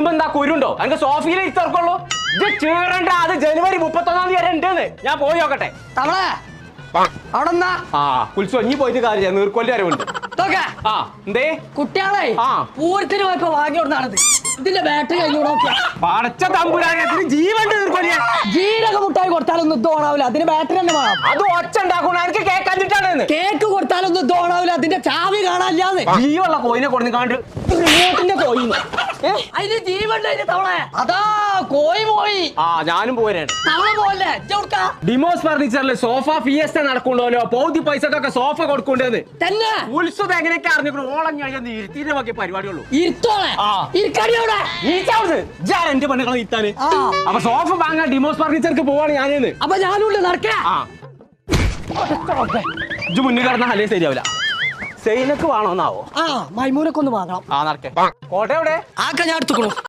ഇരിക്കുമ്പോ എന്താ കുരുണ്ടോ? എനിക്ക് സോഫയിലേ ഇറക്കുള്ളൂ. ഇത് ചീറണ്ട, അത് ജനുവരി 31 വരെ ഉണ്ടെന്ന്. ഞാൻ പോയി നോക്കട്ടെ. തവളെ അവിടെ കുൽസോ ഇനി പോയിട്ട് കാര്യം നീർക്കൊല്ലി അറിവുണ്ട്. എന്തേ കുട്ടികളെ പൂരത്തിന് പോയപ്പോ വാങ്ങി കൊടുത്താണത്. ഇതിന്റെ ബാറ്ററി കഴിഞ്ഞു നോക്കിയാ പടച്ച തമ്പുരാനത്തിന് ജീവൻ നീർക്കൊല്ലിയ ജീരക മുട്ടായി കൊടുത്താലൊന്നും ഇത് ഓണാവില്ല. അതിന് ബാറ്ററി തന്നെ വേണം. അത് ഒച്ച ഉണ്ടാക്കണം. എനിക്ക് കേക്ക് കണ്ടിട്ടാണ്. കേക്ക് കൊടുത്താലൊന്നും ഇത് ഓണാവില്ല. അതിന്റെ ചാവി കാണാനില്ലാന്ന്. ജീവുള്ള കോയിനെ കൊടുത്ത് കാണ്ട് റിമോട്ടിന്റെ കോയി അതിന് ജീവണ്ട തവളെ. അതാ കോയി പോയി. ഞാനും പോരാണ്. തവള പോലെ ഡിമോസ് ഫർണിച്ചറിൽ സോഫ ഫിയസ്റ്റ നടക്കുന്നുണ്ടല്ലോ. പൗതി പൈസക്കൊക്കെ സോഫ കൊടുക്കണ്ടെന്ന് തന്നെ. ഉത്സവം എങ്ങനെയൊക്കെ അറിഞ്ഞു. ഓളം ഞാൻ ഇരുത്തിന്റെ ബാക്കി പരിപാടിയുള്ളൂ. ഇരുത്തോളെ എന്റെ പെണ്ണുകളെ ഇരുത്താന്. അപ്പൊ സോഫ വാങ്ങാൻ ഡിമോസ് ഫർണിച്ചർക്ക് പോവാണ് ഞാനെന്ന്. അപ്പൊ ഞാനുണ്ട് നടക്കേ. ഇജ്ജ് മുന്നിൽ കിടന്ന അല്ലേ ശരിയാവില്ല. സെയിനക്ക് വേണോന്നാവോ? മൈമൂനൊക്കെ ഒന്ന് വാങ്ങണം. നടക്കേ. കോട്ട എവിടെ? ഞാൻ എടുത്തുക്കണു.